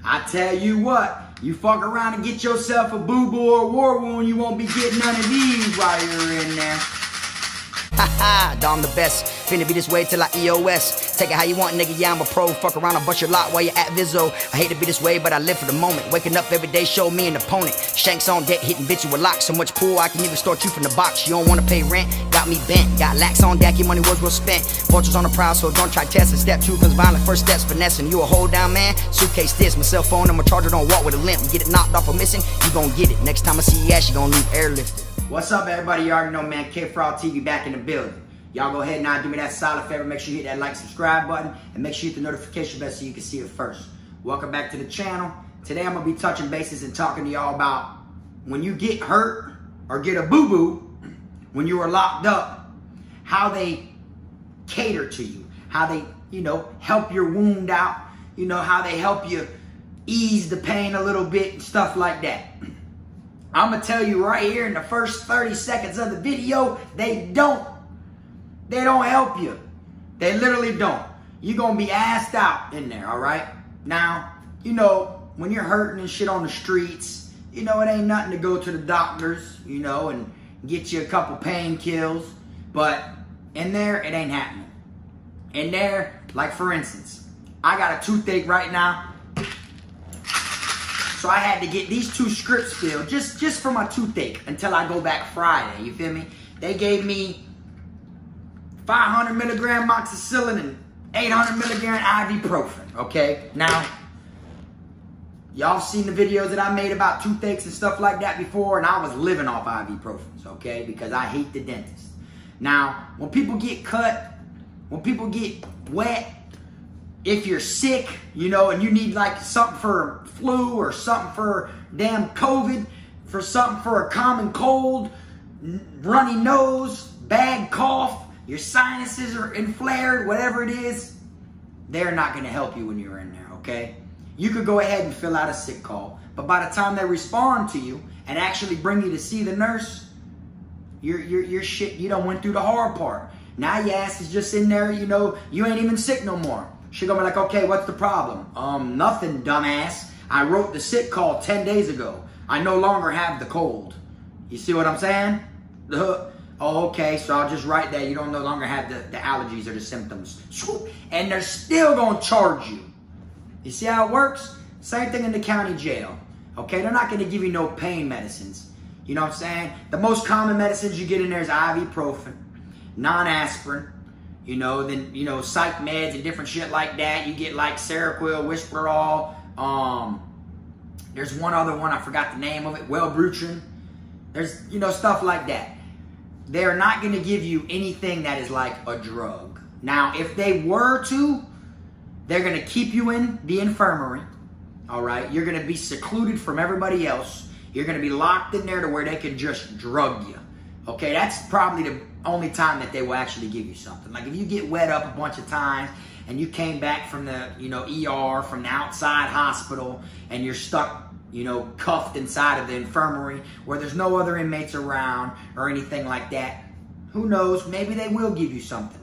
I tell you what, you fuck around and get yourself a boo-boo or a war wound, you won't be getting none of these while you're in there. Haha, Dom the best. Finna be this way till I EOS. Take it how you want, nigga, yeah, I'm a pro. Fuck around, I'll bust your lot while you're at Vizzo. I hate to be this way, but I live for the moment. Waking up every day, show me an opponent. Shanks on deck, hitting bitch with locks. So much pool, I can even start you from the box. You don't wanna pay rent, got me bent. Got lax on deck, your money was well spent. Vultures on the prowl, so don't try testing. Step 2 comes violent, first steps finessing. You a hold down man, suitcase this. My cell phone and my charger don't walk with a limp. Get it knocked off or missing, you gon' get it. Next time I see you ass, you gon' leave airlifted. What's up, everybody? You already know, man. Kfrogtv back in the building. Y'all go ahead now, do me that solid favor. Make sure you hit that like, subscribe button, and make sure you hit the notification bell so you can see it first. Welcome back to the channel. Today I'm gonna be touching bases and talking to y'all about when you get hurt or get a boo-boo when you are locked up, how they cater to you, how they, help your wound out, how they help you ease the pain a little bit and stuff like that. I'm gonna tell you right here in the first 30 seconds of the video, they don't help you. They literally don't. You're going to be assed out in there, all right? Now, when you're hurting and shit on the streets, it ain't nothing to go to the doctors, and get you a couple pain kills. But in there, it ain't happening. In there, like for instance, I got a toothache right now. So I had to get these 2 scripts filled just for my toothache until I go back Friday, you feel me? They gave me 500 milligram amoxicillin and 800 milligram ibuprofen, okay? Now, y'all seen the videos that I made about toothaches and stuff like that before, and I was living off ibuprofens, okay? Because I hate the dentist. Now, when people get cut, when people get wet, if you're sick, and you need like something for flu or something for damn COVID, for something for a common cold, runny nose, bad cough, your sinuses are inflared, whatever it is, they're not going to help you when you're in there, okay? You could go ahead and fill out a sick call, but by the time they respond to you and actually bring you to see the nurse, your shit, you done went through the hard part. Now your ass is just in there, you ain't even sick no more. She gonna be like, okay, what's the problem? Nothing, dumbass. I wrote the sick call 10 days ago. I no longer have the cold. You see what I'm saying? Oh, okay, so I'll just write that you don't no longer have the allergies or the symptoms. And they're still going to charge you. You see how it works? Same thing in the county jail. Okay, they're not going to give you no pain medicines. You know what I'm saying? The most common medicines you get in there is ibuprofen, non-aspirin, then, psych meds and different shit like that. You get like Seroquel, Whisperall. There's one other one, I forgot the name of it, Wellbutrin. There's, stuff like that. They're not going to give you anything that is like a drug. Now, if they were to, they're going to keep you in the infirmary, all right? You're going to be secluded from everybody else. You're going to be locked in there to where they can just drug you, okay? That's probably the only time that they will actually give you something. Like if you get wet up a bunch of times and you came back from the, ER, from the outside hospital, and you're stuck, cuffed inside of the infirmary where there's no other inmates around or anything like that. Who knows? Maybe they will give you something.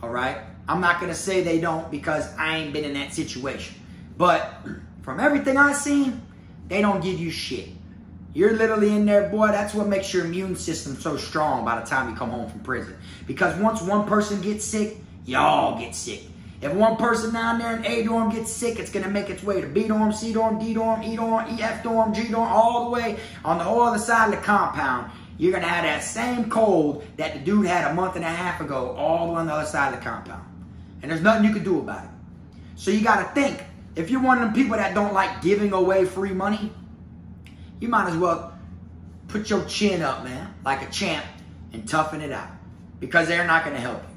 All right? I'm not going to say they don't because I ain't been in that situation. But from everything I've seen, they don't give you shit. You're literally in there, boy. That's what makes your immune system so strong by the time you come home from prison. Because once one person gets sick, y'all get sick. If one person down there in A dorm gets sick, it's going to make its way to B dorm, C dorm, D dorm, E dorm, F dorm, G dorm, all the way on the whole other side of the compound. You're going to have that same cold that the dude had a month and a half ago all the way on the other side of the compound. And there's nothing you can do about it. So you got to think, if you're one of them people that don't like giving away free money, you might as well put your chin up, man, like a champ and toughen it out. Because they're not going to help you.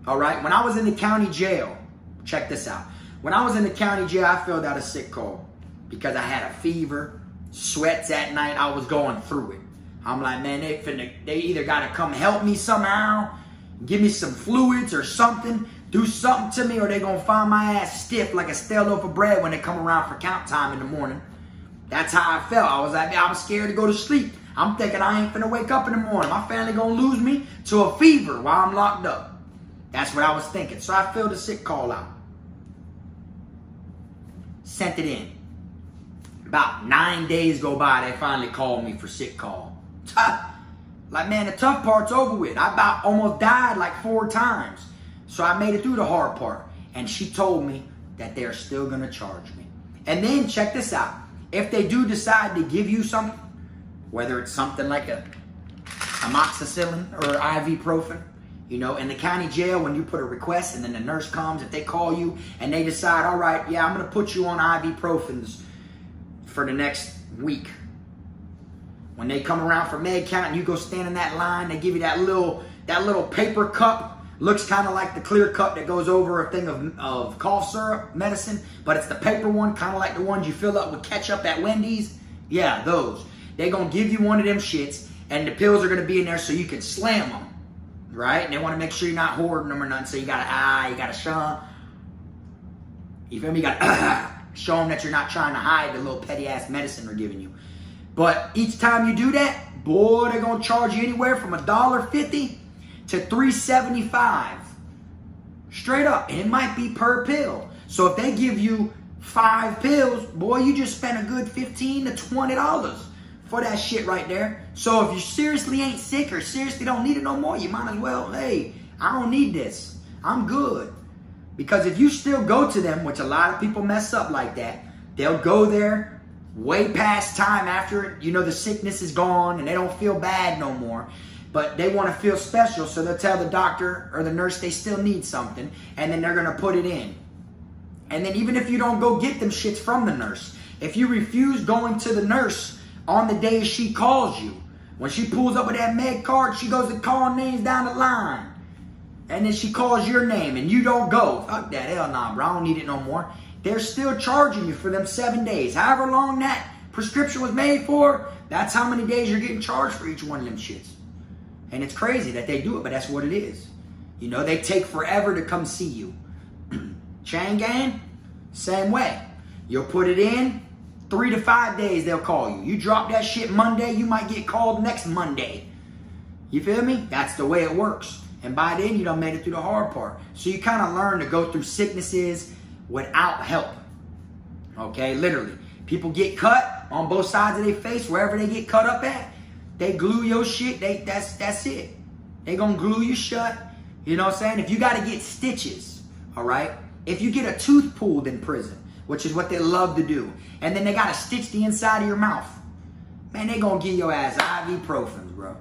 All right, when I was in the county jail, check this out. When I was in the county jail, I filled out a sick call because I had a fever, sweats at night. I was going through it. I'm like, man, they either got to come help me somehow, give me some fluids or something, do something to me, or they going to find my ass stiff like a stale loaf of bread when they come around for count time in the morning. That's how I felt. I was scared to go to sleep. I'm thinking I ain't finna wake up in the morning. My family going to lose me to a fever while I'm locked up. That's what I was thinking. So I filled a sick call out. Sent it in. About 9 days go by, they finally called me for sick call. Like, man, the tough part's over with. I about almost died like 4 times. So I made it through the hard part. And she told me that they're still gonna charge me. And then, check this out. If they do decide to give you something, whether it's something like a amoxicillin or ibuprofen, you know, in the county jail, when you put a request and then the nurse comes, if they call you and they decide, all right, yeah, I'm gonna put you on ibuprofens for the next week. When they come around for med count and you go stand in that line, they give you that little paper cup. Looks kind of like the clear cup that goes over a thing of cough syrup medicine, but it's the paper one, kind of like the ones you fill up with ketchup at Wendy's. Yeah, those. They're going to give you one of them shits, and the pills are going to be in there so you can slam them, right? And they want to make sure you're not hoarding them or nothing, so you got to you got to show them. You feel me? You got to show them that you're not trying to hide the little petty-ass medicine they're giving you. But each time you do that, boy, they're going to charge you anywhere from $1.50 to $3.75. Straight up. And it might be per pill. So if they give you 5 pills, boy, you just spent a good $15 to $20 for that shit right there. So if you seriously ain't sick or seriously don't need it no more, you might as well, hey, I don't need this. I'm good. Because if you still go to them, which a lot of people mess up like that, they'll go there way past time after, you know, the sickness is gone and they don't feel bad no more. But they want to feel special, so they'll tell the doctor or the nurse they still need something, and then they're going to put it in. And then even if you don't go get them shits from the nurse, if you refuse going to the nurse on the day she calls you, when she pulls up with that med card, she goes to call names down the line. And then she calls your name and you don't go. Fuck that, hell nah, bro, I don't need it no more. They're still charging you for them 7 days. However long that prescription was made for, that's how many days you're getting charged for each one of them shits. And it's crazy that they do it, but that's what it is. You know, they take forever to come see you. Chain gang, same way. You'll put it in, 3 to 5 days they'll call you. You drop that shit Monday, you might get called next Monday. You feel me? That's the way it works. And by then, you done made it through the hard part. So you kind of learn to go through sicknesses without help. Okay, literally. People get cut on both sides of their face, wherever they get cut up at. They glue your shit, that's it. They gonna glue you shut. You know what I'm saying? If you gotta get stitches, all right? If you get a tooth pulled in prison, which is what they love to do, and then they gotta stitch the inside of your mouth, man, they gonna give your ass ibuprofens, bro.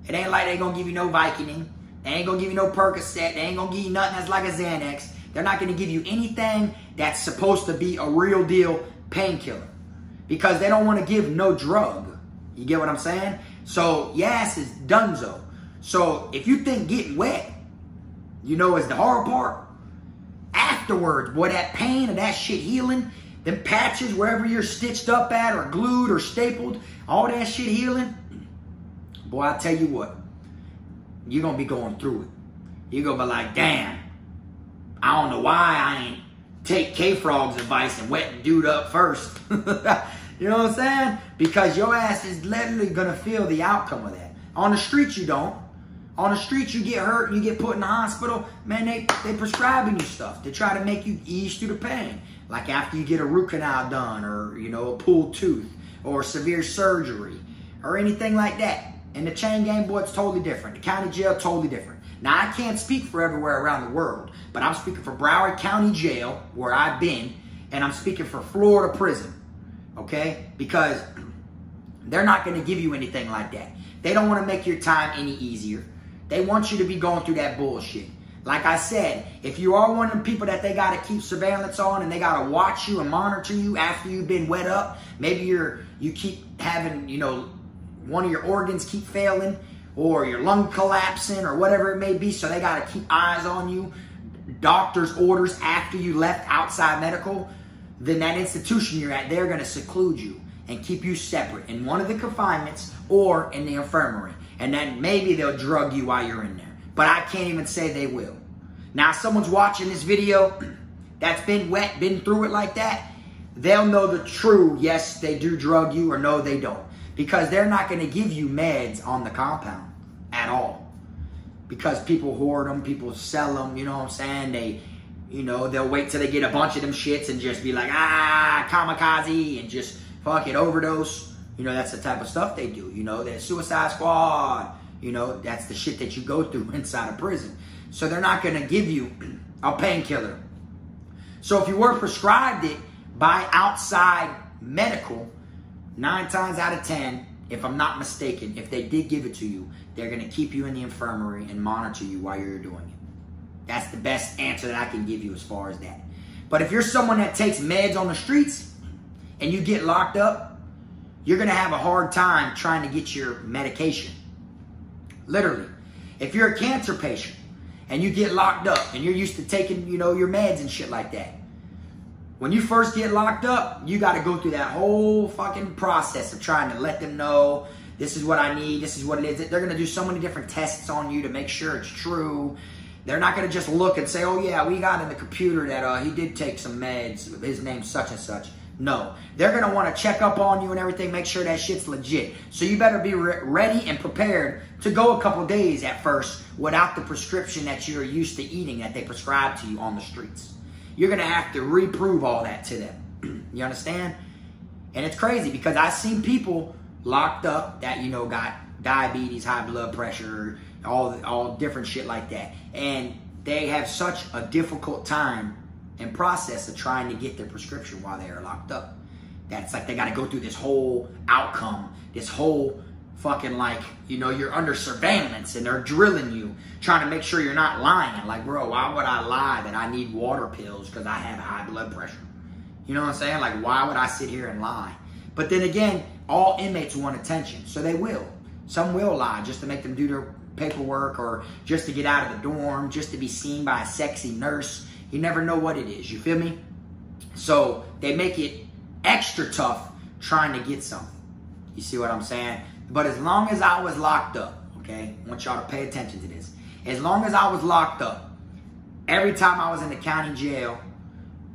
It ain't like they gonna give you no Vicodin. They ain't gonna give you no Percocet. They ain't gonna give you nothing that's like a Xanax. They're not gonna give you anything that's supposed to be a real deal painkiller. Because they don't wanna give no drug. You get what I'm saying? So, your ass is donezo. So, if you think getting wet, you know, is the hard part, afterwards, boy, that pain and that shit healing, them patches wherever you're stitched up at or glued or stapled, all that shit healing, boy, I tell you what, you're going to be going through it. You're going to be like, damn, I don't know why I ain't take Kfrog's advice and wet the dude up first. You know what I'm saying? Because your ass is literally going to feel the outcome of that. On the streets, you don't. On the streets, you get hurt and you get put in the hospital. Man, they prescribing you stuff to try to make you ease through the pain. Like after you get a root canal done or, you know, a pulled tooth or severe surgery or anything like that. And the chain gang, boy, it's totally different. The county jail, totally different. Now, I can't speak for everywhere around the world, but I'm speaking for Broward County Jail, where I've been, and I'm speaking for Florida prison. Okay? Because they're not going to give you anything like that. They don't want to make your time any easier. They want you to be going through that bullshit. Like I said, if you are one of the people that they got to keep surveillance on and they got to watch you and monitor you after you've been wet up, maybe you keep having, you know, one of your organs keep failing or your lung collapsing or whatever it may be, so they got to keep eyes on you, doctor's orders after you left outside medical, then that institution you're at, they're going to seclude you and keep you separate in one of the confinements or in the infirmary. And then maybe they'll drug you while you're in there. But I can't even say they will. Now, if someone's watching this video that's been wet, been through it like that, they'll know the true, yes, they do drug you, or no, they don't. Because they're not going to give you meds on the compound at all. Because people hoard them, people sell them, you know what I'm saying? They, you know, they'll wait till they get a bunch of them shits and just be like, kamikaze, and just fucking overdose. You know, that's the type of stuff they do. You know, that Suicide Squad. You know, that's the shit that you go through inside of prison. So they're not going to give you a painkiller. So if you were prescribed it by outside medical, 9 times out of 10, if I'm not mistaken, if they did give it to you, they're going to keep you in the infirmary and monitor you while you're doing it. That's the best answer that I can give you as far as that. But if you're someone that takes meds on the streets and you get locked up, you're going to have a hard time trying to get your medication. Literally. If you're a cancer patient and you get locked up and you're used to taking, you know, your meds and shit like that, when you first get locked up, you got to go through that whole fucking process of trying to let them know, this is what I need, this is what it is. They're going to do so many different tests on you to make sure it's true. They're not going to just look and say, oh yeah, we got in the computer that he did take some meds, his name's such and such. No, they're going to want to check up on you and everything, make sure that shit's legit. So you better be ready and prepared to go a couple days at first without the prescription that you're used to eating that they prescribe to you on the streets. You're going to have to reprove all that to them. You understand? And it's crazy because I've seen people locked up that, you know, got diabetes, high blood pressure, all different shit like that. And they have such a difficult time and process of trying to get their prescription while they are locked up. That's like they got to go through this whole outcome, this whole fucking, like, you know, you're under surveillance and they're drilling you, trying to make sure you're not lying. Like, bro, why would I lie that I need water pills because I have high blood pressure? You know what I'm saying? Like, why would I sit here and lie? But then again, all inmates want attention, so they will. Some will lie just to make them do their paperwork or just to get out of the dorm, just to be seen by a sexy nurse. You never know what it is, you feel me? So they make it extra tough trying to get something. You see what I'm saying? But as long as I was locked up, okay, I want y'all to pay attention to this. As long as I was locked up, every time I was in the county jail,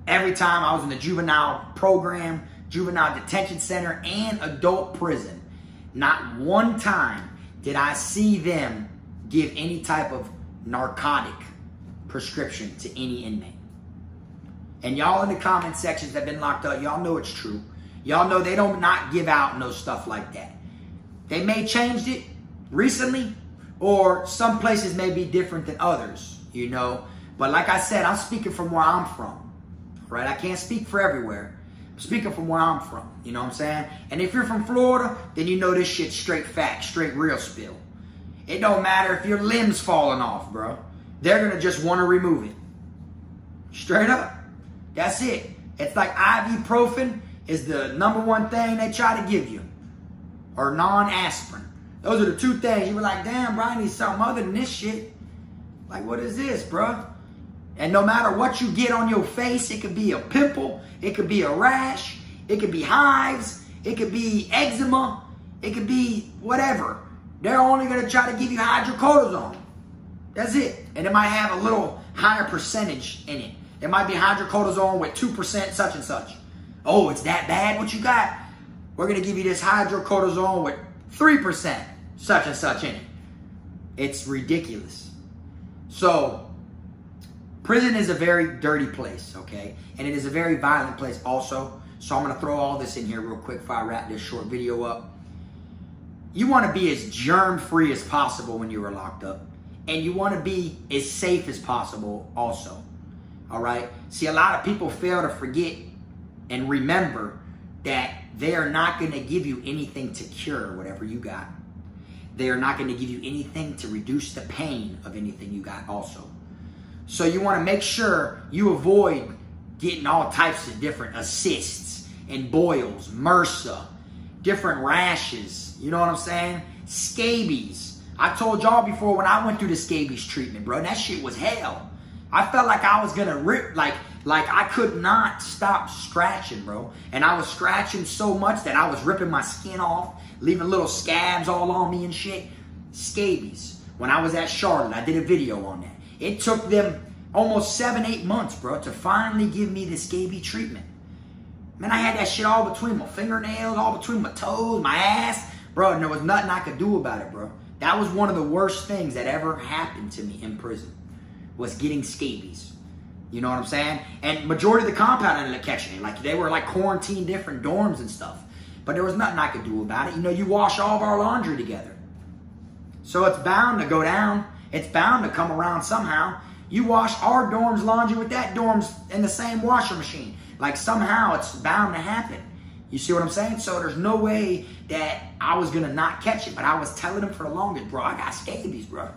every time I was in the juvenile program, juvenile detention center, and adult prison, not one time did I see them give any type of narcotic prescription to any inmate. And y'all in the comment sections that have been locked up, y'all know it's true. Y'all know they don't not give out no stuff like that. They may changed it recently, or some places may be different than others, you know. But like I said, I'm speaking from where I'm from, right? I can't speak for everywhere. I'm speaking from where I'm from, you know what I'm saying? And if you're from Florida, then you know this shit's straight fact, straight real spill. It don't matter if your limb's falling off, bro. They're going to just want to remove it. Straight up. That's it. It's like ibuprofen is the #1 thing they try to give you. Or non-aspirin. Those are the two things. You were like, damn, bro, I need something other than this shit. Like, what is this, bro? And no matter what you get on your face, it could be a pimple, it could be a rash, it could be hives, it could be eczema, it could be whatever. They're only going to try to give you hydrocortisone. That's it. And it might have a little higher percentage in it. It might be hydrocortisone with 2% such and such. Oh, it's that bad what you got? We're going to give you this hydrocortisone with 3% such and such in it. It's ridiculous. So, prison is a very dirty place, okay? And it is a very violent place also. So I'm going to throw all this in here real quick before I wrap this short video up. You want to be as germ-free as possible when you are locked up. And you want to be as safe as possible also. All right? See, a lot of people fail to forget and remember that they are not going to give you anything to cure whatever you got. They are not going to give you anything to reduce the pain of anything you got also. So you want to make sure you avoid getting all types of different assists and boils, MRSA, different rashes, you know what I'm saying? Scabies. I told y'all before when I went through the scabies treatment, bro, that shit was hell. I felt like I was going to rip, like I could not stop scratching, bro. And I was scratching so much that I was ripping my skin off, leaving little scabs all on me and shit. Scabies. When I was at Charlotte, I did a video on that. It took them almost 7-8 months, bro, to finally give me the scabies treatment. Man, I had that shit all between my fingernails, all between my toes, my ass. Bro, and there was nothing I could do about it, bro. That was one of the worst things that ever happened to me in prison, was getting scabies. You know what I'm saying? And majority of the compound ended up catching it. Like, they were like quarantined different dorms and stuff. But there was nothing I could do about it. You know, you wash all of our laundry together. So it's bound to go down. It's bound to come around somehow. You wash our dorm's laundry with that dorm's in the same washer machine. Like somehow it's bound to happen. You see what I'm saying? So there's no way that I was going to not catch it. But I was telling them for the longest, bro, I got scabies, bro.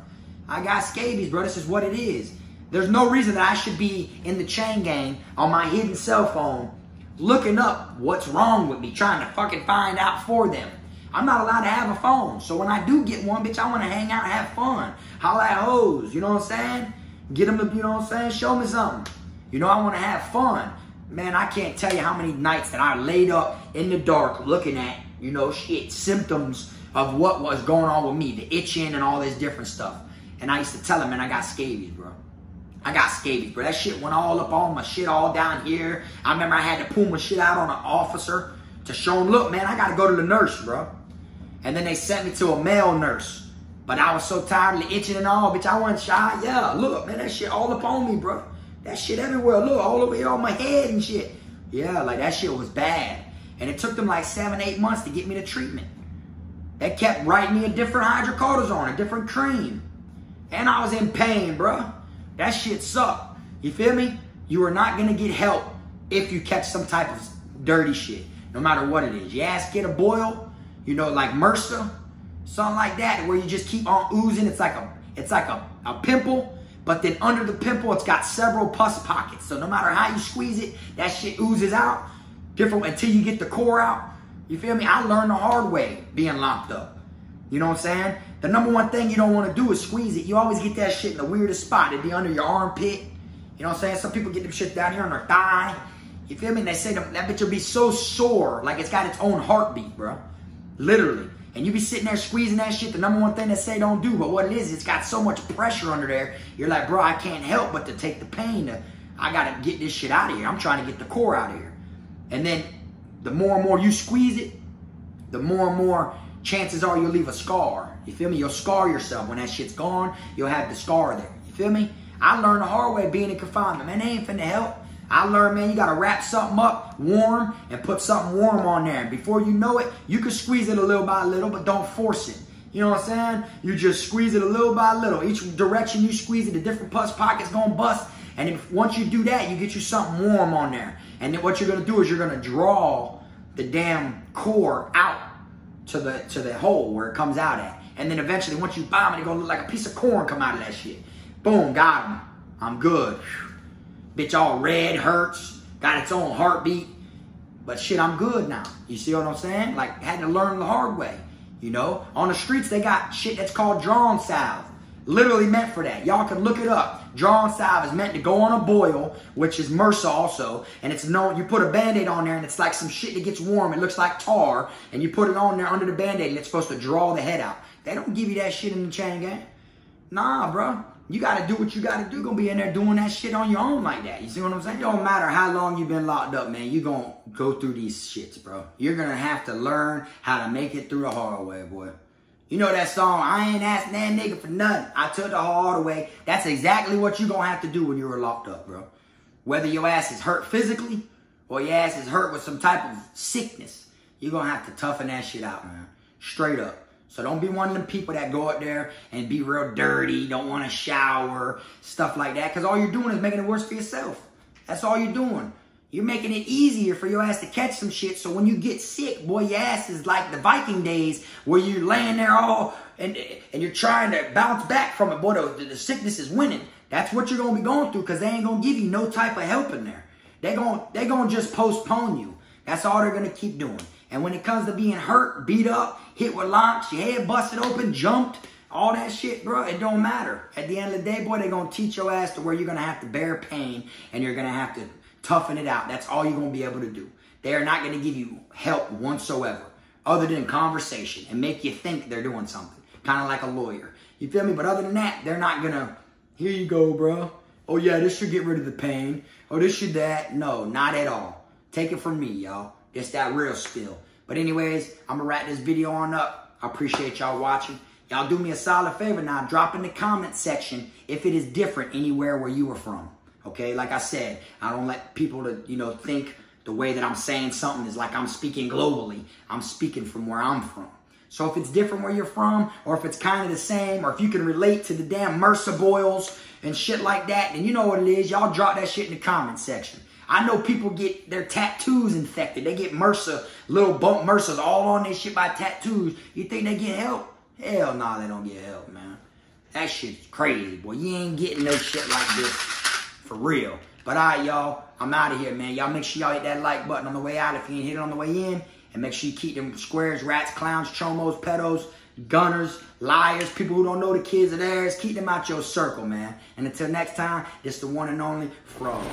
I got scabies, bro. This is what it is. There's no reason that I should be in the chain gang on my hidden cell phone looking up what's wrong with me, trying to fucking find out for them. I'm not allowed to have a phone. So when I do get one, bitch, I want to hang out and have fun. Holla at hoes, you know what I'm saying? Get them to, you know what I'm saying? Show me something. You know, I want to have fun. Man, I can't tell you how many nights that I laid up in the dark looking at, you know, shit, symptoms of what was going on with me, the itching and all this different stuff. And I used to tell them, man, I got scabies, bro. I got scabies, bro. That shit went all up on my shit all down here. I remember I had to pull my shit out on an officer to show him, look, man, I got to go to the nurse, bro. And then they sent me to a male nurse. But I was so tired of the itching and all, bitch, I wasn't shy. Yeah, look, man, that shit all up on me, bro. That shit everywhere. Look, all over here on my head and shit. Yeah, like that shit was bad. And it took them like 7-8 months to get me the treatment. They kept writing me a different hydrocortisone, a different cream. And I was in pain, bro. That shit sucked. You feel me? You are not going to get help if you catch some type of dirty shit, no matter what it is. Your ass get a boil, you know, like MRSA, something like that, where you just keep on oozing. It's like a pimple, but then under the pimple, it's got several pus pockets. So no matter how you squeeze it, that shit oozes out different until you get the core out. You feel me? I learned the hard way being locked up. You know what I'm saying? The number one thing you don't want to do is squeeze it. You always get that shit in the weirdest spot. It'd be under your armpit. You know what I'm saying? Some people get them shit down here on their thigh. You feel me? And they say that bitch will be so sore, like it's got its own heartbeat, bro. Literally. And you be sitting there squeezing that shit. The number one thing they say don't do, but what it is, it's got so much pressure under there. You're like, bro, I can't help but to take the pain. I got to get this shit out of here. I'm trying to get the core out of here. And then the more and more you squeeze it, the more and more chances are you'll leave a scar. You feel me? You'll scar yourself. When that shit's gone, you'll have the scar there. You feel me? I learned the hard way being in confinement. Man, they ain't finna help. I learned, man, you got to wrap something up warm and put something warm on there. And before you know it, you can squeeze it a little by little, but don't force it. You know what I'm saying? You just squeeze it a little by little. Each direction you squeeze it, the different pus pockets going to bust. And if, once you do that, you get you something warm on there. And then what you're going to do is you're going to draw the damn core out to the hole where it comes out at. And then eventually, once you bomb it, it's going to look like a piece of corn come out of that shit. Boom, got him. I'm good. Bitch all red, hurts, got its own heartbeat. But shit, I'm good now. You see what I'm saying? Like, had to learn the hard way. You know? On the streets, they got shit that's called drawn salve. Literally meant for that. Y'all can look it up. Drawn salve is meant to go on a boil, which is MRSA also. And it's known, you put a Band-Aid on there and it's like some shit that gets warm. It looks like tar. And you put it on there under the Band-Aid and it's supposed to draw the head out. They don't give you that shit in the chain gang. Nah, bro. You got to do what you got to do. Gonna be in there doing that shit on your own like that. You see what I'm saying? It don't matter how long you've been locked up, man. You gonna go through these shits, bro. You're gonna have to learn how to make it through the hard way, boy. You know that song, I ain't asking that nigga for nothing. I took the hard way. That's exactly what you gonna have to do when you were locked up, bro. Whether your ass is hurt physically or your ass is hurt with some type of sickness, you're gonna have to toughen that shit out, man. Straight up. So don't be one of them people that go up there and be real dirty, don't want to shower, stuff like that. Because all you're doing is making it worse for yourself. That's all you're doing. You're making it easier for your ass to catch some shit. So when you get sick, boy, your ass is like the Viking days where you're laying there all and you're trying to bounce back from it. Boy, the sickness is winning. That's what you're going to be going through because they ain't going to give you no type of help in there. They're going to just postpone you. That's all they're going to keep doing. And when it comes to being hurt, beat up, hit with locks, your head busted open, jumped, all that shit, bro, it don't matter. At the end of the day, boy, they're going to teach your ass to where you're going to have to bear pain and you're going to have to toughen it out. That's all you're going to be able to do. They are not going to give you help whatsoever other than conversation and make you think they're doing something. Kind of like a lawyer. You feel me? But other than that, they're not going to, here you go, bro. Oh, yeah, this should get rid of the pain. Oh, this should that. No, not at all. Take it from me, y'all. It's that real spill. But anyways, I'm going to wrap this video on up. I appreciate y'all watching. Y'all do me a solid favor now. Drop in the comment section if it is different anywhere where you were from. Okay? Like I said, I don't let people to, think the way that I'm saying something is like I'm speaking globally. I'm speaking from where I'm from. So if it's different where you're from, or if it's kind of the same, or if you can relate to the damn MRSA boils and shit like that, then you know what it is. Y'all drop that shit in the comment section. I know people get their tattoos infected. They get MRSA, little bump MRSAs all on their shit by tattoos. You think they get help? Hell nah, they don't get help, man. That shit's crazy, boy. You ain't getting no shit like this. For real. But alright, y'all. I'm out of here, man. Y'all make sure y'all hit that like button on the way out if you ain't hit it on the way in. And make sure you keep them squares, rats, clowns, chomos, pedos, gunners, liars, people who don't know the kids of theirs. Keep them out your circle, man. And until next time, this is the one and only Frog.